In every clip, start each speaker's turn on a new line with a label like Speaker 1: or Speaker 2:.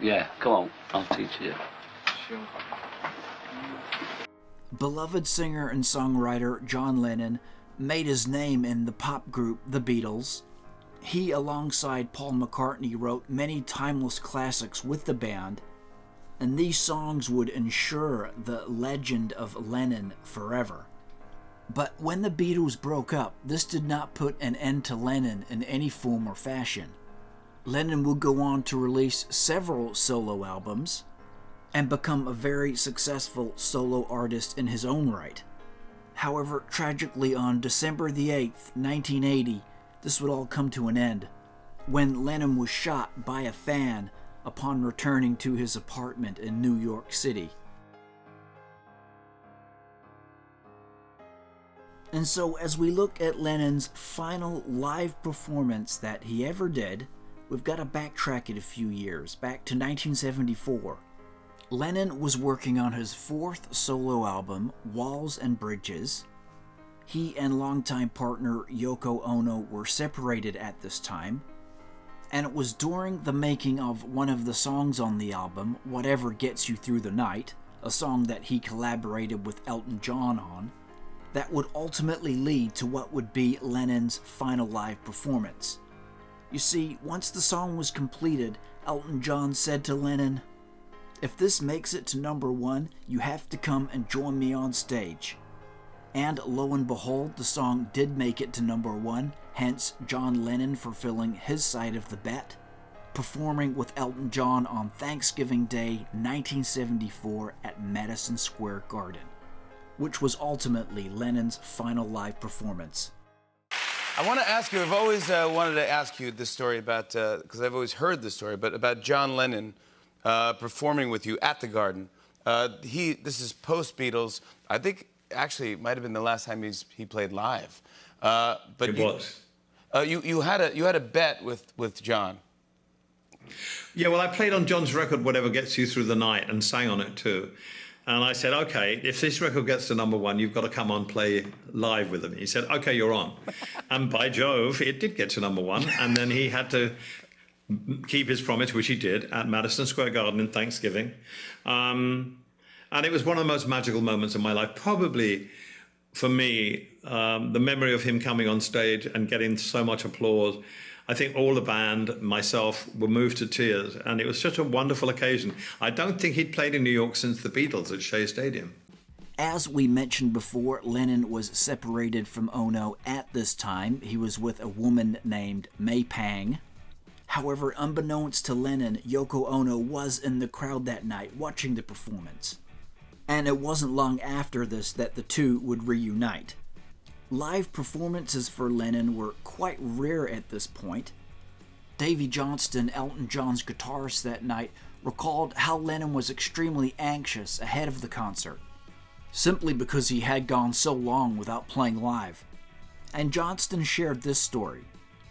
Speaker 1: Yeah, come on, I'll teach you.
Speaker 2: Sure.
Speaker 3: Beloved singer and songwriter John Lennon made his name in the pop group The Beatles. He, alongside Paul McCartney, wrote many timeless classics with the band, and these songs would ensure the legend of Lennon forever. But when the Beatles broke up, this did not put an end to Lennon in any form or fashion. Lennon would go on to release several solo albums and become a very successful solo artist in his own right. However, tragically on December the 8th, 1980, this would all come to an end when Lennon was shot by a fan upon returning to his apartment in New York City. And so as we look at Lennon's final live performance that he ever did, we've got to backtrack it a few years, back to 1974. Lennon was working on his fourth solo album, Walls and Bridges. He and longtime partner Yoko Ono were separated at this time, and it was during the making of one of the songs on the album, Whatever Gets You Through the Night, a song that he collaborated with Elton John on, that would ultimately lead to what would be Lennon's final live performance. You see, once the song was completed, Elton John said to Lennon, "If this makes it to number one, you have to come and join me on stage." And lo and behold, the song did make it to number one, hence John Lennon fulfilling his side of the bet, performing with Elton John on Thanksgiving Day 1974 at Madison Square Garden, which was ultimately Lennon's final live performance.
Speaker 2: I want to ask you, I've always wanted to ask you this story about, because I've always heard this story, but about John Lennon performing with you at the Garden. This is post-Beatles. I think, actually, it might have been the last time he played live. But
Speaker 4: it was.
Speaker 2: You had a bet with John.
Speaker 4: Yeah, well, I played on John's record, Whatever Gets You Through the Night, and sang on it too. And I said, okay, if this record gets to number one, you've got to come on play live with him. He said, okay, you're on. And by Jove, it did get to number one. And then he had to keep his promise, which he did, at Madison Square Garden in Thanksgiving. And it was one of the most magical moments of my life. Probably, for me, the memory of him coming on stage and getting so much applause. I think all the band, myself, were moved to tears, and it was such a wonderful occasion. I don't think he'd played in New York since the Beatles at Shea Stadium.
Speaker 3: As we mentioned before, Lennon was separated from Ono at this time. He was with a woman named May Pang. However, unbeknownst to Lennon, Yoko Ono was in the crowd that night watching the performance. And it wasn't long after this that the two would reunite. Live performances for Lennon were quite rare at this point. Davy Johnston, Elton John's guitarist that night, recalled how Lennon was extremely anxious ahead of the concert, simply because he had gone so long without playing live. And Johnston shared this story.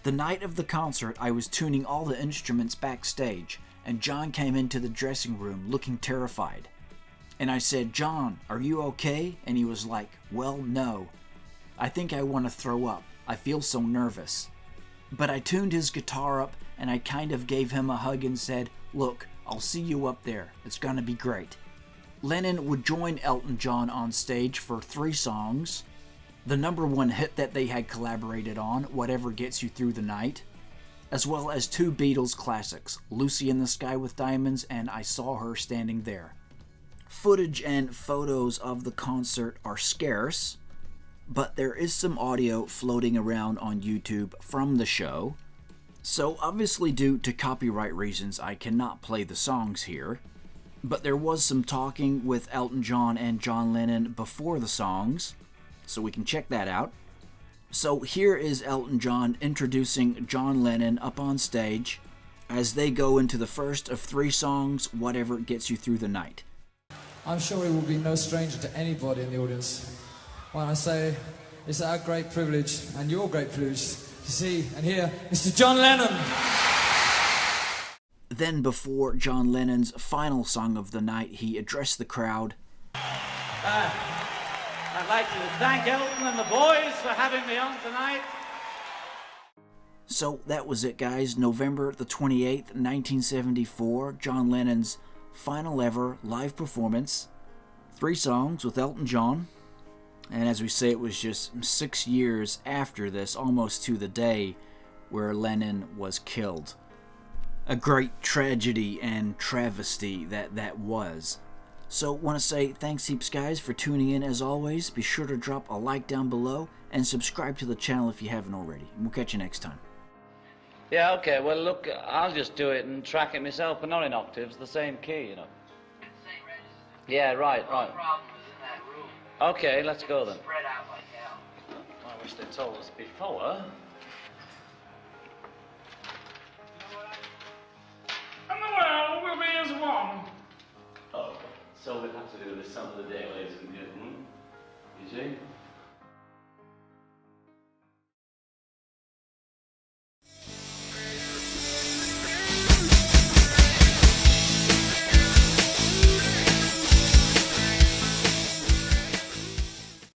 Speaker 3: The night of the concert, I was tuning all the instruments backstage, and John came into the dressing room looking terrified. And I said, "John, are you okay?" And he was like, "Well, no. I think I want to throw up. I feel so nervous." But I tuned his guitar up, and I kind of gave him a hug and said, "Look, I'll see you up there. It's gonna be great." Lennon would join Elton John on stage for 3 songs. The number one hit that they had collaborated on, Whatever Gets You Through the Night, as well as 2 Beatles classics, Lucy in the Sky with Diamonds and I Saw Her Standing There. Footage and photos of the concert are scarce, but there is some audio floating around on YouTube from the show. So obviously due to copyright reasons, I cannot play the songs here. But there was some talking with Elton John and John Lennon before the songs, so we can check that out. So here is Elton John introducing John Lennon up on stage as they go into the first of 3 songs, Whatever Gets You Through the Night.
Speaker 5: I'm sure he will be no stranger to anybody in the audience when I say it's our great privilege and your great privilege to see and hear Mr. John Lennon.
Speaker 3: Then before John Lennon's final song of the night, he addressed the crowd.
Speaker 6: I'd like to thank Elton and the boys for having me on tonight.
Speaker 3: So that was it, guys. November the 28th, 1974, John Lennon's final ever live performance. 3 songs with Elton John. And as we say, it was just 6 years after this, almost to the day, where Lennon was killed. A great tragedy and travesty that was. So, want to say thanks heaps, guys, for tuning in as always. Be sure to drop a like down below and subscribe to the channel if you haven't already. And we'll catch you next time.
Speaker 1: Yeah, okay, well, look, I'll just do it and track it myself, but not in octaves, the same key, you know.
Speaker 6: Same register.
Speaker 1: Yeah, right.
Speaker 6: The problem was in that room.
Speaker 1: Okay, let's go then.
Speaker 6: Spread out like hell.
Speaker 1: I wish they told us before.
Speaker 7: And the world will be as one.
Speaker 1: Oh, so we'll have to do this some of the day, ladies and gentlemen. You see?